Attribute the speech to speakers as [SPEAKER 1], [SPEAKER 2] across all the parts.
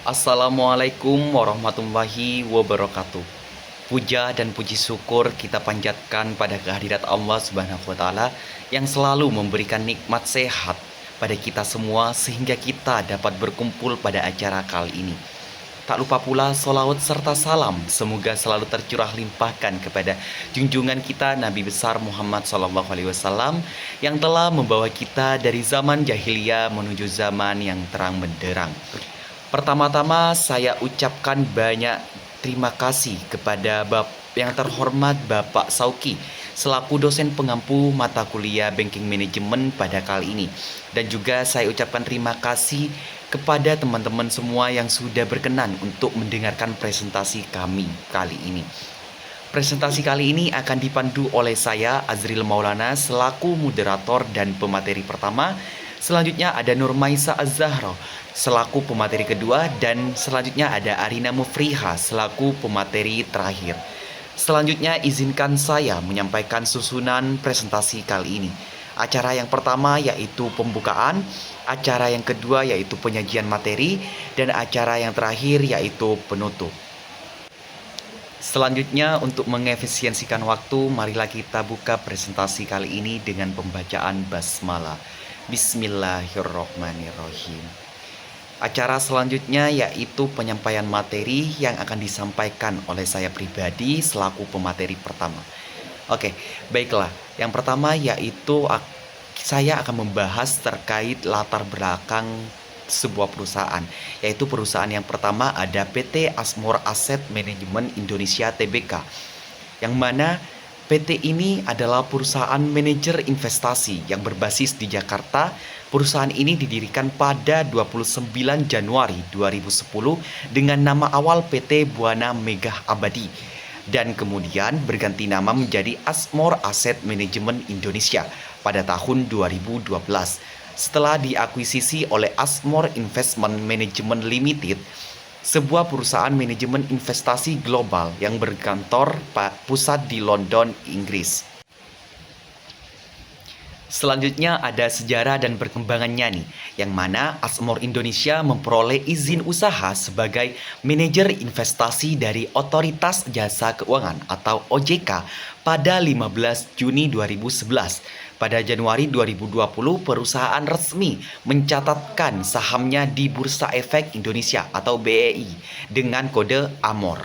[SPEAKER 1] Assalamualaikum warahmatullahi wabarakatuh. Puja dan puji syukur kita panjatkan pada kehadirat Allah Subhanahu wa taala yang selalu memberikan nikmat sehat pada kita semua sehingga kita dapat berkumpul pada acara kali ini. Tak lupa pula solawat serta salam semoga selalu tercurah limpahkan kepada junjungan kita Nabi besar Muhammad SAW yang telah membawa kita dari zaman jahiliyah menuju zaman yang terang benderang. Pertama-tama saya ucapkan banyak terima kasih kepada yang terhormat Bapak Sauki selaku dosen pengampu mata kuliah Banking Management pada kali ini. Dan juga saya ucapkan terima kasih kepada teman-teman semua yang sudah berkenan untuk mendengarkan presentasi kami kali ini. Presentasi kali ini akan dipandu oleh saya, Azril Maulana, selaku moderator dan pemateri pertama. Selanjutnya ada Nurmaisa Az-Zahra selaku pemateri kedua, dan selanjutnya ada Arina Mufriha selaku pemateri terakhir. Selanjutnya izinkan saya menyampaikan susunan presentasi kali ini. Acara yang pertama yaitu pembukaan, acara yang kedua yaitu penyajian materi, dan acara yang terakhir yaitu penutup. Selanjutnya untuk mengefisiensikan waktu, marilah kita buka presentasi kali ini dengan pembacaan basmalah. Bismillahirrahmanirrahim. Acara selanjutnya yaitu penyampaian materi yang akan disampaikan oleh saya pribadi selaku pemateri pertama. Oke, baiklah. Yang pertama yaitu saya akan membahas terkait latar belakang sebuah perusahaan, yaitu perusahaan yang pertama ada PT Asmor Asset Management Indonesia Tbk, yang mana PT ini adalah perusahaan manajer investasi yang berbasis di Jakarta. Perusahaan ini didirikan pada 29 Januari 2010 dengan nama awal PT Buana Megah Abadi, dan kemudian berganti nama menjadi Asmor Asset Management Indonesia pada tahun 2012 setelah diakuisisi oleh Asmor Investment Management Limited, sebuah perusahaan manajemen investasi global yang berkantor pusat di London, Inggris. Selanjutnya ada sejarah dan perkembangannya nih, yang mana Asmor Indonesia memperoleh izin usaha sebagai manajer investasi dari Otoritas Jasa Keuangan atau OJK pada 15 Juni 2011. Pada Januari 2020, perusahaan resmi mencatatkan sahamnya di Bursa Efek Indonesia atau BEI dengan kode AMOR.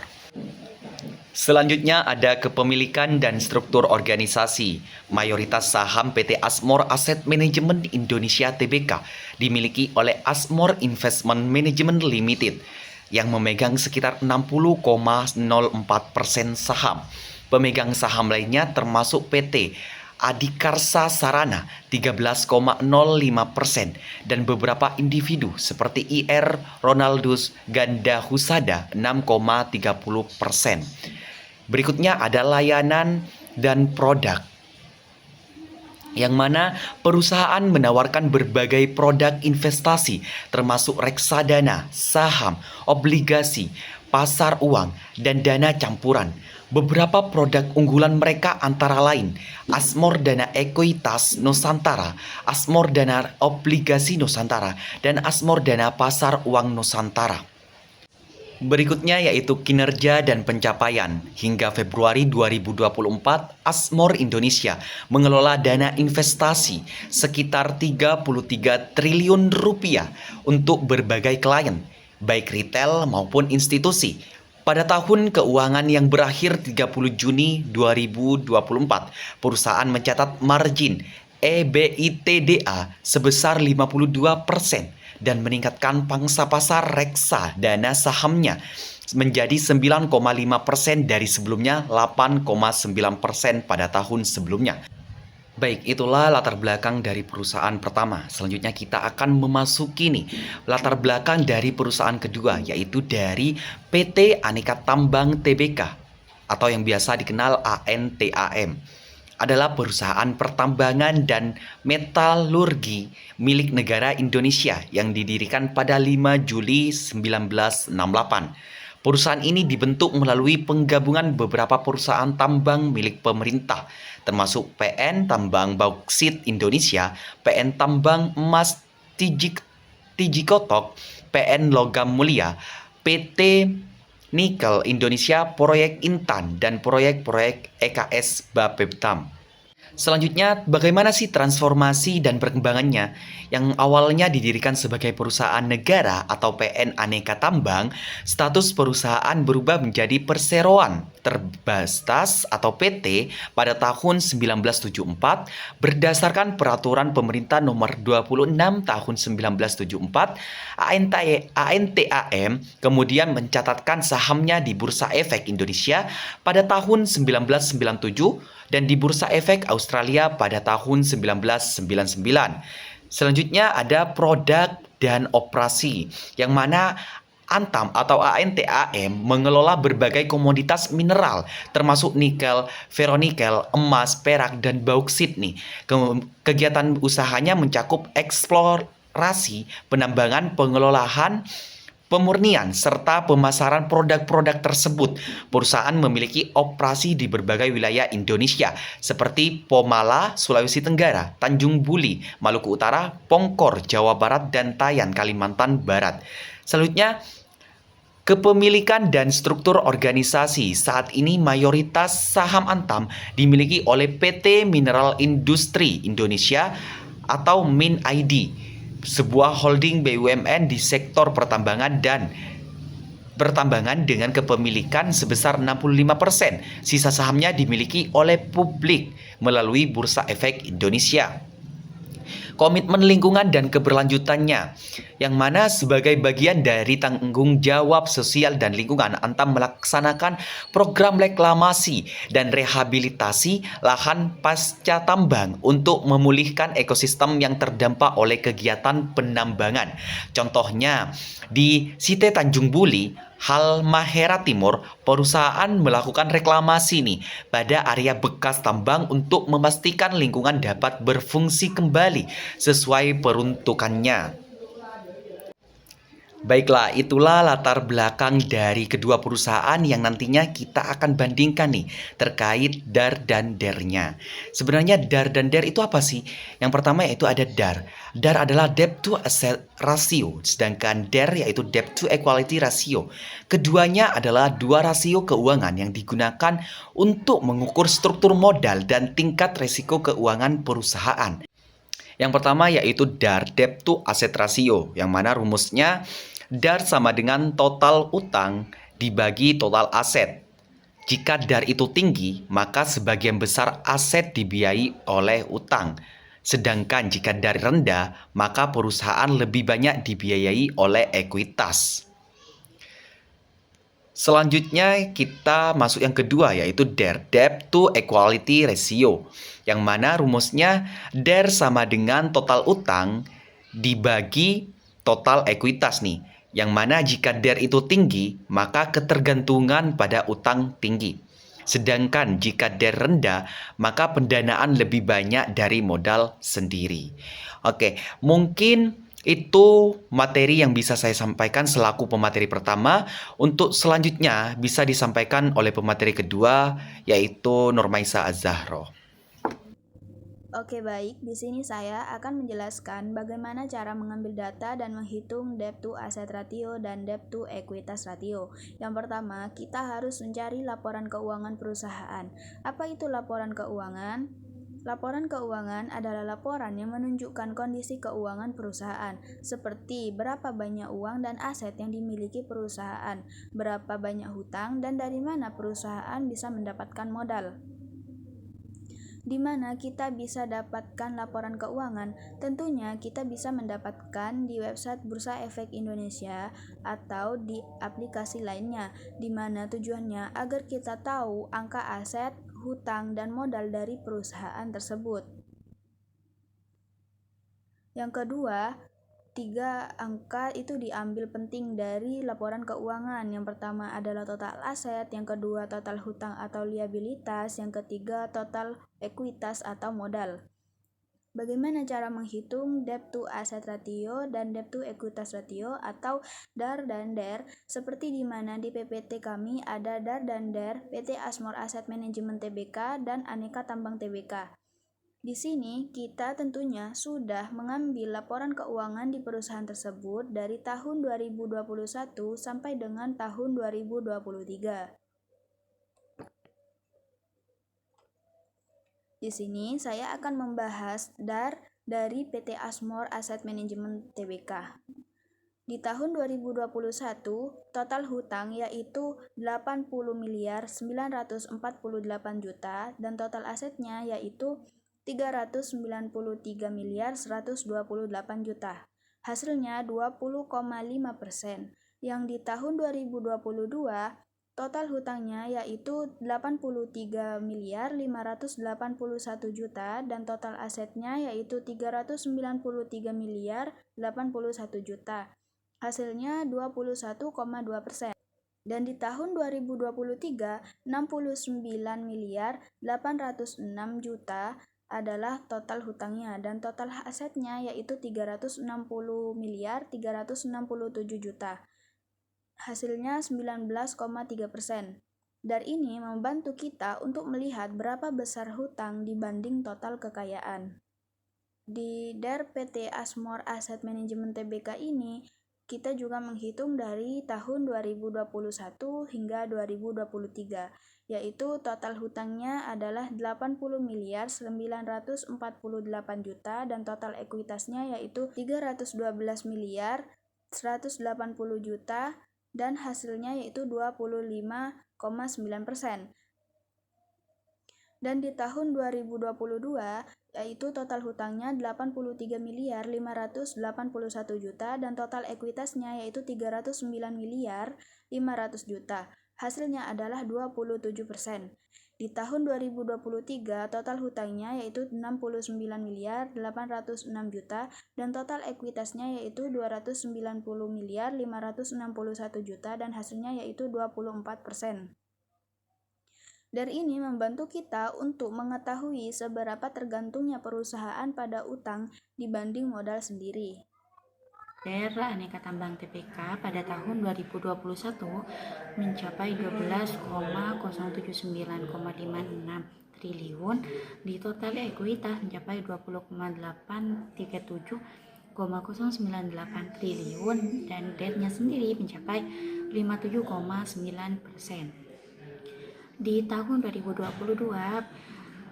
[SPEAKER 1] Selanjutnya ada kepemilikan dan struktur organisasi. Mayoritas saham PT Asmor Asset Management Indonesia Tbk dimiliki oleh Asmor Investment Management Limited yang memegang sekitar 60,04% saham. Pemegang saham lainnya termasuk PT Adikarsa Sarana 13,05% dan beberapa individu seperti IR Ronaldus Ganda Husada 6,30%. Berikutnya ada layanan dan produk, yang mana perusahaan menawarkan berbagai produk investasi termasuk reksadana, saham, obligasi, pasar uang, dan dana campuran. Beberapa produk unggulan mereka antara lain Asmor Dana Ekuitas Nusantara, Asmor Dana Obligasi Nusantara, dan Asmor Dana Pasar Uang Nusantara. Berikutnya yaitu kinerja dan pencapaian. Hingga Februari 2024, Asmor Indonesia mengelola dana investasi sekitar 33 triliun rupiah untuk berbagai klien, baik retail maupun institusi. Pada tahun keuangan yang berakhir 30 Juni 2024, perusahaan mencatat margin EBITDA sebesar 52% dan meningkatkan pangsa pasar reksadana sahamnya menjadi 9,5% dari sebelumnya 8,9% pada tahun sebelumnya. Baik, itulah latar belakang dari perusahaan pertama. Selanjutnya kita akan memasuki nih latar belakang dari perusahaan kedua, yaitu dari PT Aneka Tambang Tbk atau yang biasa dikenal ANTAM. Adalah perusahaan pertambangan dan metalurgi milik negara Indonesia yang didirikan pada 5 Juli 1968. Perusahaan ini dibentuk melalui penggabungan beberapa perusahaan tambang milik pemerintah, termasuk PN Tambang Bauksit Indonesia, PN Tambang Emas Tijikotok, PN Logam Mulia, PT Nikel Indonesia, Proyek Intan, dan proyek-proyek EKS Bapeptam. Selanjutnya, bagaimana sih transformasi dan perkembangannya? Yang awalnya didirikan sebagai perusahaan negara atau PN Aneka Tambang, status perusahaan berubah menjadi perseroan terbatas atau PT pada tahun 1974 berdasarkan peraturan pemerintah nomor 26 tahun 1974. ANTAM kemudian mencatatkan sahamnya di Bursa Efek Indonesia pada tahun 1997 dan di Bursa Efek Australia pada tahun 1999. Selanjutnya ada produk dan operasi, yang mana Antam atau ANTAM mengelola berbagai komoditas mineral termasuk nikel, ferronikel, emas, perak, dan bauksit nih. Kegiatan usahanya mencakup eksplorasi, penambangan, pengelolaan, pemurnian, serta pemasaran produk-produk tersebut. Perusahaan memiliki operasi di berbagai wilayah Indonesia seperti Pomala, Sulawesi Tenggara, Tanjung Buli, Maluku Utara, Pongkor, Jawa Barat, dan Tayan, Kalimantan Barat. Selanjutnya, kepemilikan dan struktur organisasi. Saat ini mayoritas saham Antam dimiliki oleh PT Mineral Industri Indonesia atau MINID, sebuah holding BUMN di sektor pertambangan dengan kepemilikan sebesar 65%. Sisa sahamnya dimiliki oleh publik melalui Bursa Efek Indonesia. Komitmen lingkungan dan keberlanjutannya, yang mana sebagai bagian dari tanggung jawab sosial dan lingkungan, Antam melaksanakan program reklamasi dan rehabilitasi lahan pasca tambang untuk memulihkan ekosistem yang terdampak oleh kegiatan penambangan. Contohnya, di Site Tanjung Buli, Halmahera Timur, perusahaan melakukan reklamasi nih pada area bekas tambang untuk memastikan lingkungan dapat berfungsi kembali sesuai peruntukannya. Baiklah, itulah latar belakang dari kedua perusahaan yang nantinya kita akan bandingkan nih terkait DAR dan DER-nya. Sebenarnya DAR dan DER itu apa sih? Yang pertama yaitu ada DAR. DAR adalah Debt to Asset Ratio, sedangkan DER yaitu Debt to Equity Ratio. Keduanya adalah dua rasio keuangan yang digunakan untuk mengukur struktur modal dan tingkat risiko keuangan perusahaan. Yang pertama yaitu DAR, Debt to Asset Ratio, yang mana rumusnya DAR sama dengan total utang dibagi total aset. Jika DAR itu tinggi, maka sebagian besar aset dibiayai oleh utang. Sedangkan jika DAR rendah, maka perusahaan lebih banyak dibiayai oleh ekuitas. Selanjutnya kita masuk yang kedua yaitu DER, Debt to Equity Ratio, yang mana rumusnya DER sama dengan total utang dibagi total ekuitas nih, yang mana jika DER itu tinggi maka ketergantungan pada utang tinggi, sedangkan jika DER rendah maka pendanaan lebih banyak dari modal sendiri. Oke, mungkin itu materi yang bisa saya sampaikan selaku pemateri pertama. Untuk selanjutnya bisa disampaikan oleh pemateri kedua yaitu Nurmaisa Az-Zahro.
[SPEAKER 2] Oke, baik. Di sini saya akan menjelaskan bagaimana cara mengambil data dan menghitung debt to asset ratio dan debt to equitas ratio. Yang pertama, kita harus mencari laporan keuangan perusahaan. Apa itu laporan keuangan? Laporan keuangan adalah laporan yang menunjukkan kondisi keuangan perusahaan, seperti berapa banyak uang dan aset yang dimiliki perusahaan, berapa banyak hutang, dan dari mana perusahaan bisa mendapatkan modal. Di mana kita bisa dapatkan laporan keuangan? Tentunya kita bisa mendapatkan di website Bursa Efek Indonesia atau di aplikasi lainnya, di mana tujuannya agar kita tahu angka aset, hutang, dan modal dari perusahaan tersebut. Yang kedua, 3 angka itu diambil penting dari laporan keuangan. Yang pertama adalah total aset, yang kedua total hutang atau liabilitas, yang ketiga total ekuitas atau modal. Bagaimana cara menghitung debt to asset ratio dan debt to equitas ratio atau DAR dan DER? Seperti di mana di PPT kami ada DAR dan DER, PT Asmor Asset Management Tbk dan Aneka Tambang Tbk. Di sini kita tentunya sudah mengambil laporan keuangan di perusahaan tersebut dari tahun 2021 sampai dengan tahun 2023. Di sini saya akan membahas DAR dari PT Asmor Asset Management Tbk. Di tahun 2021, total hutang yaitu 80 miliar 948 juta dan total asetnya yaitu 393 miliar 128 juta. Hasilnya 20,5%. Yang di tahun 2022, total hutangnya yaitu 83 miliar 581 juta dan total asetnya yaitu 393 miliar 81 juta. Hasilnya 21,2%. Dan di tahun 2023, 69 miliar 806 juta adalah total hutangnya dan total asetnya yaitu 360 miliar 367 juta. Hasilnya 19,3%. Dar ini membantu kita untuk melihat berapa besar hutang dibanding total kekayaan. Di DAR PT Asmor Asset Management Tbk ini, kita juga menghitung dari tahun 2021 hingga 2023, yaitu total hutangnya adalah 80 miliar 948 juta dan total ekuitasnya yaitu 312 miliar 180 juta dan hasilnya yaitu 25,9%. Dan di tahun 2022 yaitu total hutangnya 83 miliar 581 juta dan total ekuitasnya yaitu 309 miliar 500 juta. Hasilnya adalah 27%. Di tahun 2023 total hutangnya yaitu 69 miliar 806 juta dan total ekuitasnya yaitu 290 miliar 561 juta dan hasilnya yaitu 24%. Dari ini membantu kita untuk mengetahui seberapa tergantungnya perusahaan pada utang dibanding modal sendiri.
[SPEAKER 3] DAR Aneka Tambang TBK pada tahun 2021 mencapai 12,079,56 triliun, di total ekuitas mencapai 20,837,098 triliun dan debt-nya sendiri mencapai 57,9%. Di tahun 2022,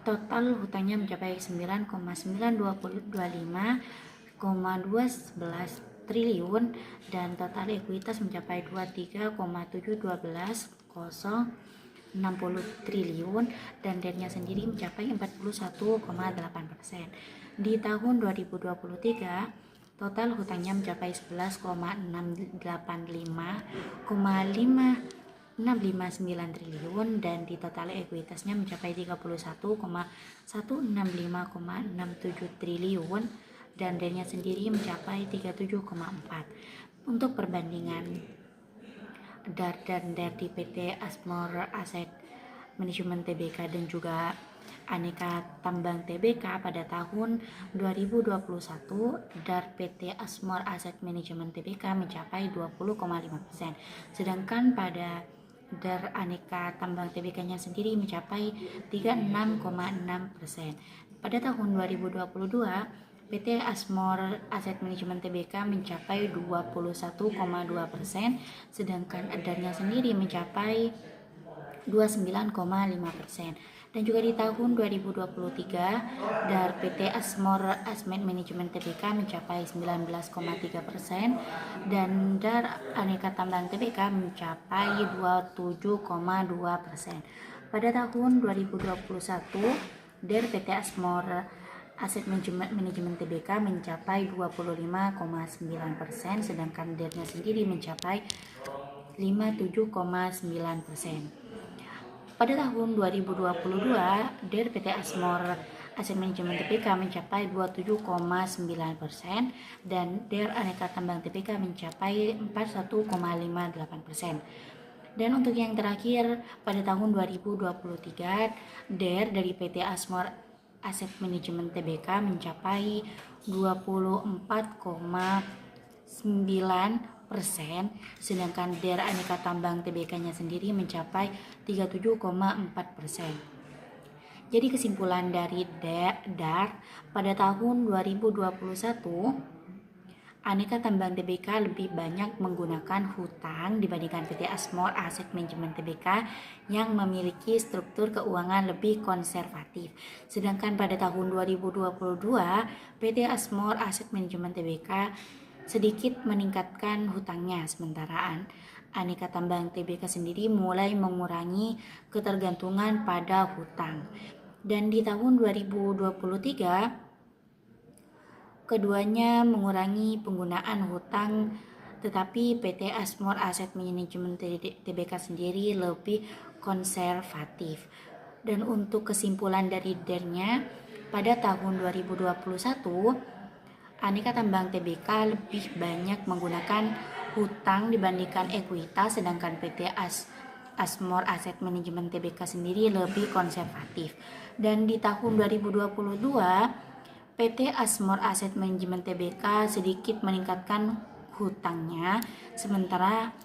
[SPEAKER 3] total hutangnya mencapai 9,9211 triliun dan total ekuitas mencapai 23,712,060 triliun dan debt-nya sendiri mencapai 41,8%. Di tahun 2023, total hutangnya mencapai 11,685,569 triliun dan di total ekuitasnya mencapai 31,165,67 triliun dan debt-nya sendiri mencapai 37,4. Untuk perbandingan DAR dan DER di PT Asmor Asset Management Tbk dan juga Aneka Tambang Tbk pada tahun 2021, DAR PT Asmor Asset Management Tbk mencapai 20,5%, sedangkan pada DAR Aneka Tambang Tbk-nya sendiri mencapai 36,6%. Pada tahun 2022, PT Asmor Asset Management Tbk mencapai 21,2%, sedangkan DAR-nya sendiri mencapai 29,5%. Dan juga di tahun 2023, DAR PT Asmor Asset Management Tbk mencapai 19,3% dan DAR Aneka Tambang Tbk mencapai 27,2%. Pada tahun 2021, DAR PT Asmor Asset Management Tbk mencapai 25,9%, sedangkan debt-nya sendiri mencapai 57,9%. Pada tahun 2022, DAR PT Asmor Asset Management Tbk mencapai 27,9% dan DAR Aneka Tambang Tbk mencapai 41,58%. Dan untuk yang terakhir, pada tahun 2023, DAR dari PT Asmor Asset Management Tbk mencapai 24,9%, sedangkan DAR Aneka Tambang Tbk-nya sendiri mencapai 37,4%. Jadi kesimpulan dari DAR pada tahun 2021, Aneka Tambang Tbk lebih banyak menggunakan hutang dibandingkan PT Asmor Asset Management Tbk yang memiliki struktur keuangan lebih konservatif. Sedangkan pada tahun 2022, PT Asmor Asset Management Tbk sedikit meningkatkan hutangnya, sementara Aneka Tambang Tbk sendiri mulai mengurangi ketergantungan pada hutang. Dan di tahun 2023, keduanya mengurangi penggunaan hutang, tetapi PT Asmor Asset Management Tbk sendiri lebih konservatif. Dan untuk kesimpulan dari DER-nya, pada tahun 2021, Aneka Tambang Tbk lebih banyak menggunakan hutang dibandingkan ekuitas, sedangkan PT Asmor Asset Management Tbk sendiri lebih konservatif. Dan di tahun 2022, PT Asmor Asset Management Tbk sedikit meningkatkan hutangnya, sementara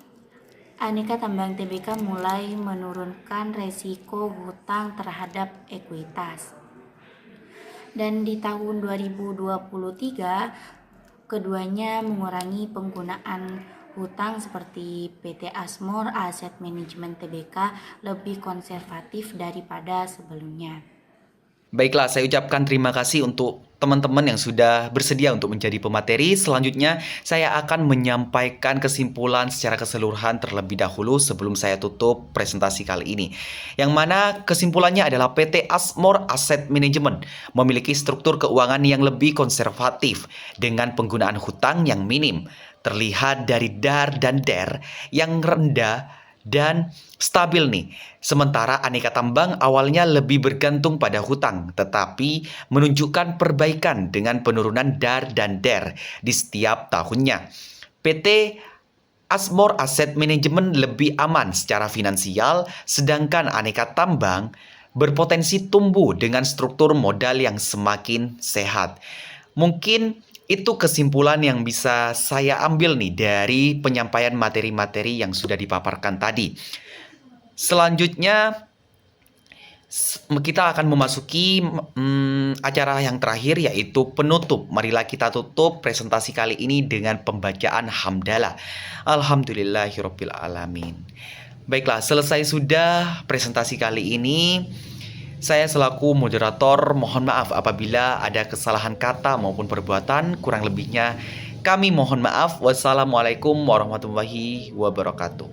[SPEAKER 3] Aneka Tambang Tbk mulai menurunkan resiko hutang terhadap ekuitas. Dan di tahun 2023, keduanya mengurangi penggunaan hutang seperti PT Asmor Asset Management Tbk lebih konservatif daripada sebelumnya.
[SPEAKER 1] Baiklah, saya ucapkan terima kasih untuk teman-teman yang sudah bersedia untuk menjadi pemateri. Selanjutnya, saya akan menyampaikan kesimpulan secara keseluruhan terlebih dahulu sebelum saya tutup presentasi kali ini. Yang mana kesimpulannya adalah PT Asmor Asset Management memiliki struktur keuangan yang lebih konservatif dengan penggunaan hutang yang minim. Terlihat dari DAR dan DER yang rendah dan stabil nih. Sementara Aneka Tambang awalnya lebih bergantung pada hutang, tetapi menunjukkan perbaikan dengan penurunan DAR dan DER di setiap tahunnya. PT Asmor Asset Management lebih aman secara finansial, sedangkan Aneka Tambang berpotensi tumbuh dengan struktur modal yang semakin sehat. Mungkin itu kesimpulan yang bisa saya ambil nih dari penyampaian materi-materi yang sudah dipaparkan tadi. Selanjutnya kita akan memasuki acara yang terakhir, yaitu penutup. Marilah kita tutup presentasi kali ini dengan pembacaan hamdalah. Alhamdulillahirabbil alamin. Baiklah, selesai sudah presentasi kali ini. Saya selaku moderator mohon maaf apabila ada kesalahan kata maupun perbuatan, kurang lebihnya kami mohon maaf. Wassalamualaikum warahmatullahi wabarakatuh.